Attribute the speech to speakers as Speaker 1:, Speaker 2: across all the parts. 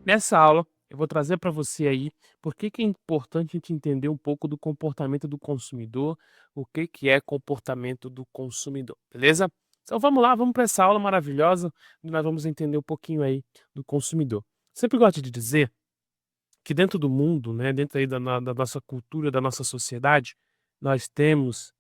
Speaker 1: Nessa aula, eu vou trazer para você aí por que é importante a gente entender um pouco do comportamento do consumidor, o que é comportamento do consumidor, beleza? Então vamos lá, vamos para essa aula maravilhosa, onde nós vamos entender um pouquinho aí do consumidor. Sempre gosto de dizer que dentro do mundo, né, dentro aí da nossa cultura, da nossa sociedade, nós temos,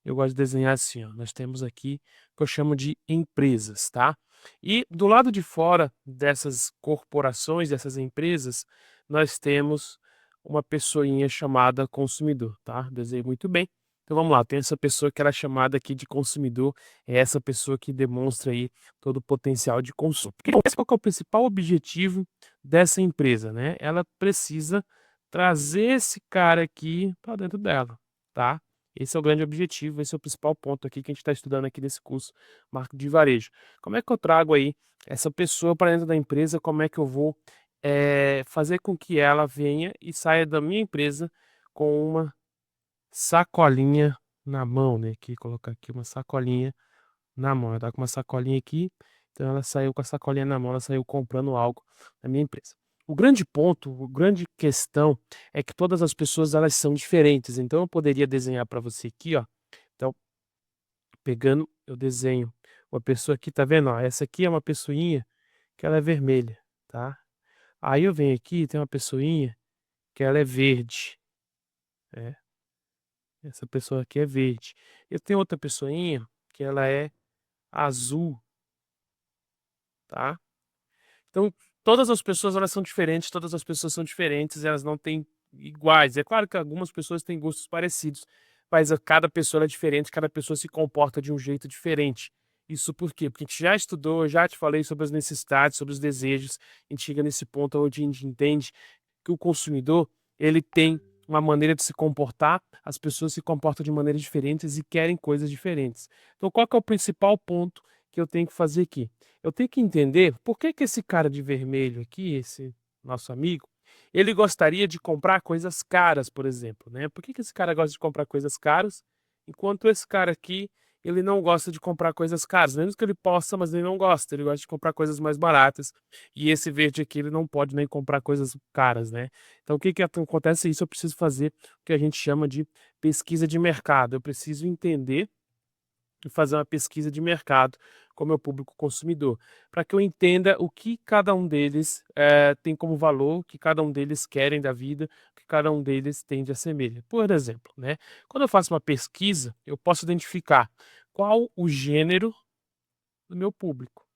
Speaker 1: eu gosto de desenhar assim, ó, nós temos aqui o que eu chamo de empresas, tá? E do lado de fora dessas corporações, dessas empresas, nós temos uma pessoinha chamada consumidor, tá? Desenhei muito bem. Então vamos lá, tem essa pessoa que era chamada aqui de consumidor, é essa pessoa que demonstra aí todo o potencial de consumo. Porque qual que é o principal objetivo dessa empresa, né? Ela precisa trazer esse cara aqui para dentro dela, tá? Esse é o grande objetivo, esse é o principal ponto aqui que a gente está estudando aqui nesse curso Marketing de Varejo. Como é que eu trago aí essa pessoa para dentro da empresa? Como é que eu vou fazer com que ela venha e saia da minha empresa com uma sacolinha na mão, né? Aqui, colocar aqui uma sacolinha na mão. Ela tá com uma sacolinha aqui, então ela saiu com a sacolinha na mão, ela saiu comprando algo na minha empresa. O grande ponto, o grande questão é que todas as pessoas elas são diferentes. Então eu poderia desenhar para você aqui, ó. Então, pegando, eu desenho uma pessoa aqui, tá vendo? Ó, essa aqui é uma pessoinha que ela é vermelha, tá? Aí eu venho aqui, tem uma pessoinha que ela é verde, né? Essa pessoa aqui é verde. Eu tenho outra pessoinha que ela é azul, tá? Então, todas as pessoas elas são diferentes, todas as pessoas são diferentes, elas não têm iguais. É claro que algumas pessoas têm gostos parecidos, mas cada pessoa é diferente, cada pessoa se comporta de um jeito diferente. Isso por quê? Porque a gente já estudou, já te falei sobre as necessidades, sobre os desejos, a gente chega nesse ponto onde a gente entende que o consumidor, ele tem uma maneira de se comportar, as pessoas se comportam de maneiras diferentes e querem coisas diferentes. Então, qual que é o principal ponto que eu tenho que fazer aqui? Eu tenho que entender por que que esse cara de vermelho aqui, esse nosso amigo, ele gostaria de comprar coisas caras, por exemplo, né? Por que que esse cara gosta de comprar coisas caras, enquanto esse cara aqui, ele não gosta de comprar coisas caras, mesmo que ele possa, mas ele não gosta, ele gosta de comprar coisas mais baratas. E esse verde aqui, ele não pode nem comprar coisas caras, né? Então, o que que acontece é isso, eu preciso fazer o que a gente chama de pesquisa de mercado. Eu preciso entender e fazer uma pesquisa de mercado com o meu público consumidor, para que eu entenda o que cada um deles tem como valor, o que cada um deles querem da vida, o que cada um deles tende a semelha. Por exemplo, né, quando eu faço uma pesquisa, eu posso identificar qual o gênero do meu público.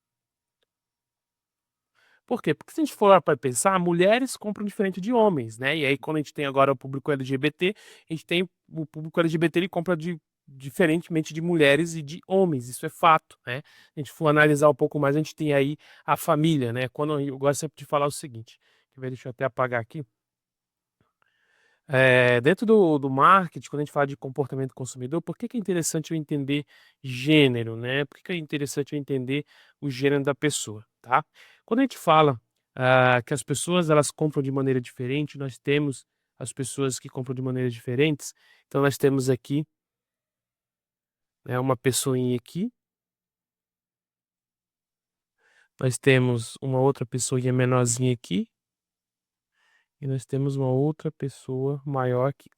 Speaker 1: Por quê? Porque se a gente for para pensar, mulheres compram diferente de homens, né? E aí, quando a gente tem agora o público LGBT, a gente tem o público LGBT, ele compra diferentemente de mulheres e de homens, isso é fato, né? A gente for analisar um pouco mais, a gente tem aí a família, né? Quando eu gosto sempre de falar o seguinte, deixa eu até apagar aqui. Dentro do marketing, quando a gente fala de comportamento do consumidor, por que que é interessante eu entender gênero, né? Por que que é interessante eu entender o gênero da pessoa, tá? Quando a gente fala, que as pessoas elas compram de maneira diferente, nós temos as pessoas que compram de maneiras diferentes. Então nós temos aqui, né, uma pessoinha aqui, nós temos uma outra pessoinha menorzinha aqui, e nós temos uma outra pessoa maior aqui,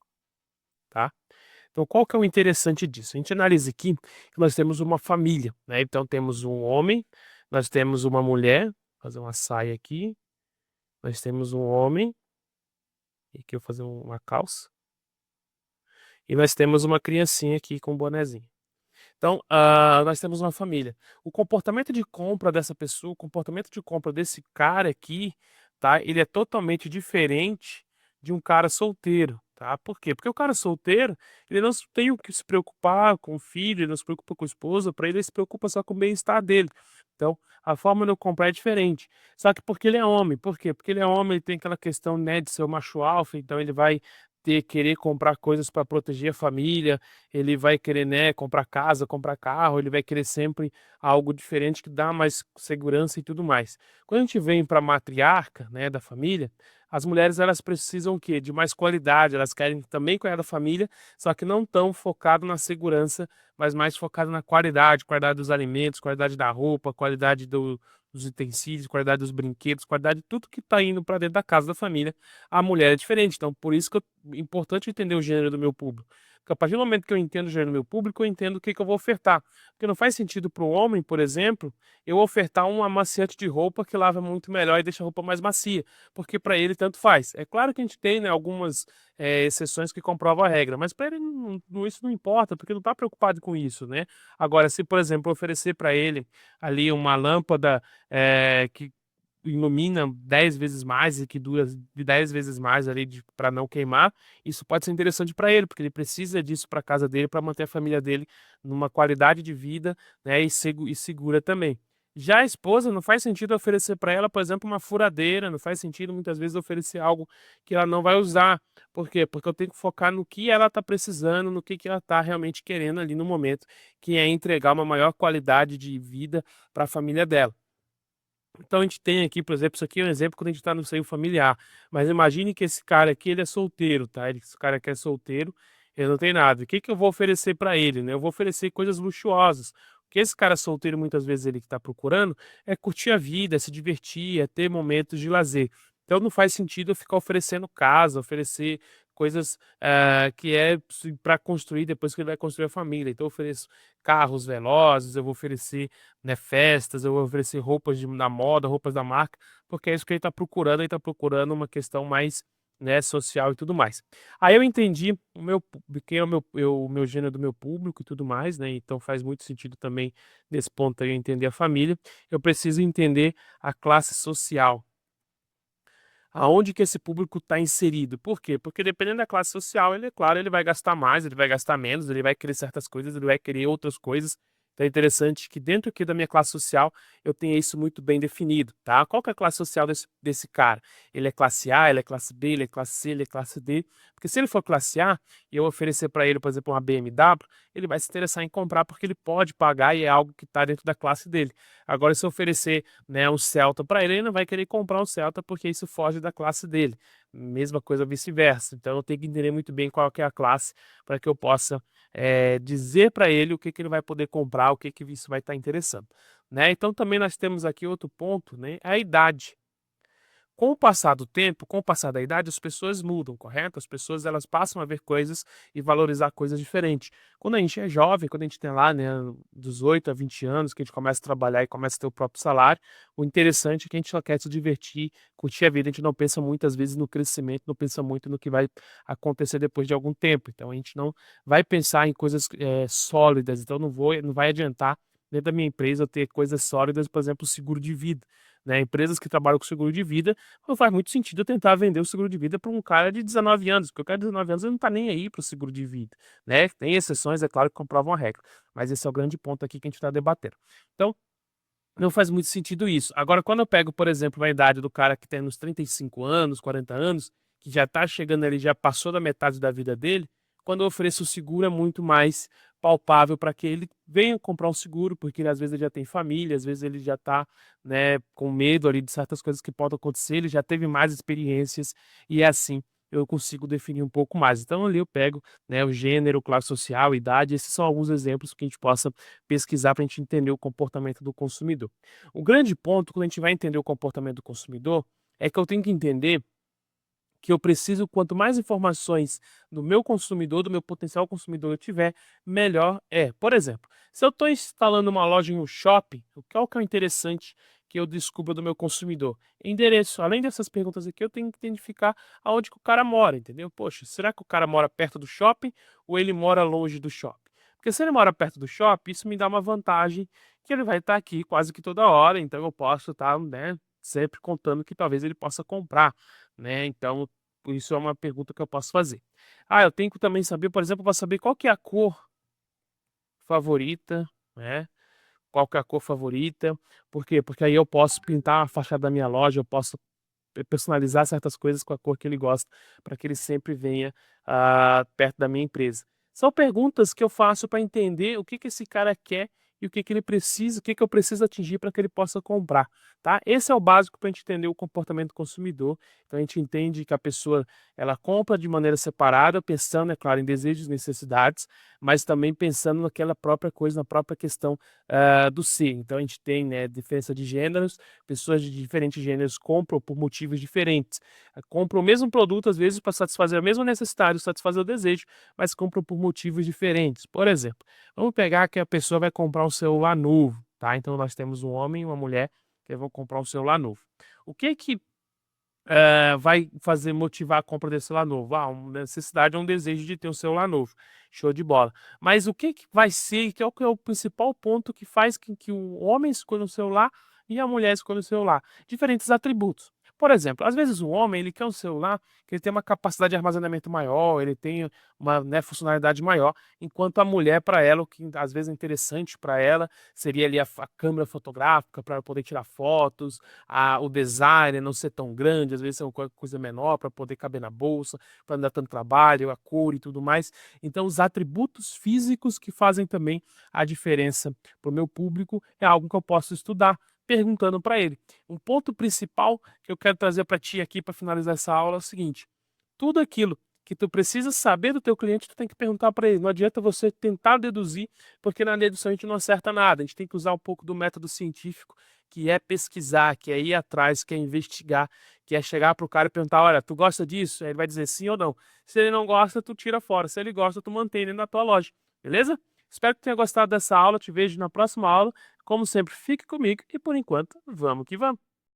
Speaker 1: tá? Então, qual que é o interessante disso? A gente analisa aqui que nós temos uma família, né? Então, temos um homem, nós temos uma mulher, vou fazer uma saia aqui, nós temos um homem, e aqui eu vou fazer uma calça, e nós temos uma criancinha aqui com um bonezinho. Então, nós temos uma família. O comportamento de compra dessa pessoa, o comportamento de compra desse cara aqui, tá? Ele é totalmente diferente de um cara solteiro, tá? Por quê? Porque o cara solteiro, ele não tem o que se preocupar com o filho, ele não se preocupa com a esposa, para ele se preocupa só com o bem-estar dele. Então, a forma de eu comprar é diferente. Só que porque ele é homem, por quê? Porque ele é homem, ele tem aquela questão, né, de ser o macho alfa, então ele vai querer comprar coisas para proteger a família, ele vai querer, né, comprar casa, comprar carro, ele vai querer sempre algo diferente que dá mais segurança e tudo mais. Quando a gente vem para a matriarca, né, da família, As mulheres elas precisam o quê? De mais qualidade, elas querem também cuidar da família, só que não tão focado na segurança, mas mais focado na qualidade, qualidade dos alimentos, qualidade da roupa, qualidade dos utensílios, qualidade dos brinquedos, qualidade de tudo que está indo para dentro da casa da família. A mulher é diferente, então por isso que é importante entender o gênero do meu público. Porque a partir do momento que eu entendo o gênero do meu público, eu entendo o que que eu vou ofertar. Porque não faz sentido para o homem, por exemplo, eu ofertar um amaciante de roupa que lava muito melhor e deixa a roupa mais macia, porque para ele tanto faz. É claro que a gente tem, né, algumas exceções que comprovam a regra, mas para ele isso não importa, porque não está preocupado com isso, né? Agora, se, por exemplo, eu oferecer para ele ali uma lâmpada que ilumina 10 vezes mais e que dura de 10 vezes mais ali para não queimar, isso pode ser interessante para ele, porque ele precisa disso para casa dele, para manter a família dele numa qualidade de vida, né, e segura também. Já a esposa, não faz sentido oferecer para ela, por exemplo, uma furadeira, não faz sentido muitas vezes oferecer algo que ela não vai usar. Por quê? Porque eu tenho que focar no que ela está precisando, no que ela está realmente querendo ali no momento, que é entregar uma maior qualidade de vida para a família dela. Então a gente tem aqui, por exemplo, isso aqui é um exemplo quando a gente está no seio familiar, mas imagine que esse cara aqui ele é solteiro, tá? Esse cara aqui é solteiro, ele não tem nada. O que que eu vou oferecer para ele, né? Eu vou oferecer coisas luxuosas. O que esse cara solteiro muitas vezes ele que está procurando é curtir a vida, é se divertir, é ter momentos de lazer. Então não faz sentido eu ficar oferecendo casa, oferecer coisas que é para construir depois que ele vai construir a família. Então eu ofereço carros velozes, eu vou oferecer, né, festas, eu vou oferecer roupas da moda, roupas da marca, porque é isso que ele está procurando uma questão mais, né, social e tudo mais. Aí eu entendi quem é o meu gênero do meu público e tudo mais, né? Então faz muito sentido também nesse ponto aí eu entender a família. Eu preciso entender a classe social. Aonde que esse público está inserido? Por quê? Porque dependendo da classe social, ele, é claro, ele vai gastar mais, ele vai gastar menos, ele vai querer certas coisas, ele vai querer outras coisas. Então é interessante que dentro aqui da minha classe social eu tenha isso muito bem definido, tá? Qual que é a classe social desse cara? Ele é classe A, ele é classe B, ele é classe C, ele é classe D. Porque se ele for classe A e eu oferecer para ele, por exemplo, uma BMW, ele vai se interessar em comprar porque ele pode pagar e é algo que está dentro da classe dele. Agora, se eu oferecer, né, um Celta para ele, ele não vai querer comprar um Celta porque isso foge da classe dele. Mesma coisa vice-versa. Então, eu tenho que entender muito bem qual que é a classe para que eu possa dizer para ele o que que ele vai poder comprar, o que que isso vai estar interessando, né? Então, também nós temos aqui outro ponto, né? A idade. Com o passar do tempo, com o passar da idade, as pessoas mudam, correto? As pessoas elas passam a ver coisas e valorizar coisas diferentes. Quando a gente é jovem, quando a gente tem lá, né, dos 8 a 20 anos, que a gente começa a trabalhar e começa a ter o próprio salário, o interessante é que a gente só quer se divertir, curtir a vida, a gente não pensa muitas vezes no crescimento, não pensa muito no que vai acontecer depois de algum tempo. Então a gente não vai pensar em coisas sólidas, então não vai adiantar dentro da minha empresa eu ter coisas sólidas, por exemplo, seguro de vida. Né, empresas que trabalham com seguro de vida, não faz muito sentido eu tentar vender o seguro de vida para um cara de 19 anos, porque o cara de 19 anos ele não está nem aí para o seguro de vida, né? Tem exceções, é claro, que comprovam a regra, mas esse é o grande ponto aqui que a gente está debatendo. Então, não faz muito sentido isso. Agora, quando eu pego, por exemplo, a idade do cara que tem uns 35 anos, 40 anos, que já está chegando ali, já passou da metade da vida dele, quando eu ofereço o seguro é muito mais palpável para que ele venha comprar um seguro, porque ele, às vezes ele já tem família, às vezes ele já está, né, com medo ali de certas coisas que podem acontecer, ele já teve mais experiências e é assim eu consigo definir um pouco mais. Então ali eu pego, né, o gênero, classe social, idade, esses são alguns exemplos que a gente possa pesquisar para a gente entender o comportamento do consumidor. O grande ponto, quando a gente vai entender o comportamento do consumidor, é que eu tenho que entender que eu preciso, quanto mais informações do meu consumidor, do meu potencial consumidor eu tiver, melhor é. Por exemplo, se eu estou instalando uma loja em um shopping, qual que é o interessante que eu descubra do meu consumidor? Endereço. Além dessas perguntas aqui, eu tenho que identificar aonde que o cara mora, entendeu? Poxa, será que o cara mora perto do shopping ou ele mora longe do shopping? Porque se ele mora perto do shopping, isso me dá uma vantagem que ele vai estar aqui quase que toda hora, então eu posso estar, né, sempre contando que talvez ele possa comprar, né? Então, isso é uma pergunta que eu posso fazer. Ah, eu tenho que também saber, por exemplo, para saber qual que é a cor favorita, né? Qual que é a cor favorita? Por quê? Porque aí eu posso pintar a fachada da minha loja, eu posso personalizar certas coisas com a cor que ele gosta, para que ele sempre venha perto da minha empresa. São perguntas que eu faço para entender o que que esse cara quer e o que que ele precisa, o que que eu preciso atingir para que ele possa comprar, tá? Esse é o básico para a gente entender o comportamento do consumidor. Então a gente entende que a pessoa ela compra de maneira separada, pensando, é claro, em desejos e necessidades, mas também pensando naquela própria coisa, na própria questão do ser. Então a gente tem, né, diferença de gêneros, pessoas de diferentes gêneros compram por motivos diferentes. Compram o mesmo produto, às vezes, para satisfazer a mesma necessidade, satisfazer o desejo, mas compram por motivos diferentes. Por exemplo, vamos pegar que a pessoa vai comprar um celular novo, tá? Então nós temos um homem e uma mulher que vão comprar um celular novo. O que que vai fazer motivar a compra desse celular novo? Ah, uma necessidade ou um desejo de ter um celular novo. Show de bola. Mas o que que vai ser, que é o principal ponto que faz com que o homem escolha um celular e a mulher escolha um celular? Diferentes atributos. Por exemplo, às vezes o homem ele quer um celular que ele tem uma capacidade de armazenamento maior, ele tem uma, né, funcionalidade maior, enquanto a mulher, para ela, o que às vezes é interessante para ela seria ali a câmera fotográfica para poder tirar fotos, o design não ser tão grande, às vezes é uma coisa menor para poder caber na bolsa, para não dar tanto trabalho, a cor e tudo mais. Então, os atributos físicos que fazem também a diferença para o meu público é algo que eu posso estudar perguntando para ele. Um ponto principal que eu quero trazer para ti aqui para finalizar essa aula é o seguinte: tudo aquilo que tu precisa saber do teu cliente, tu tem que perguntar para ele. Não adianta você tentar deduzir, porque na dedução a gente não acerta nada. A gente tem que usar um pouco do método científico, que é pesquisar, que é ir atrás, que é investigar, que é chegar para o cara e perguntar: olha, tu gosta disso? Aí ele vai dizer sim ou não. Se ele não gosta, tu tira fora. Se ele gosta, tu mantém ele na tua loja. Beleza? Espero que tenha gostado dessa aula. Te vejo na próxima aula. Como sempre, fique comigo e por enquanto, vamos que vamos.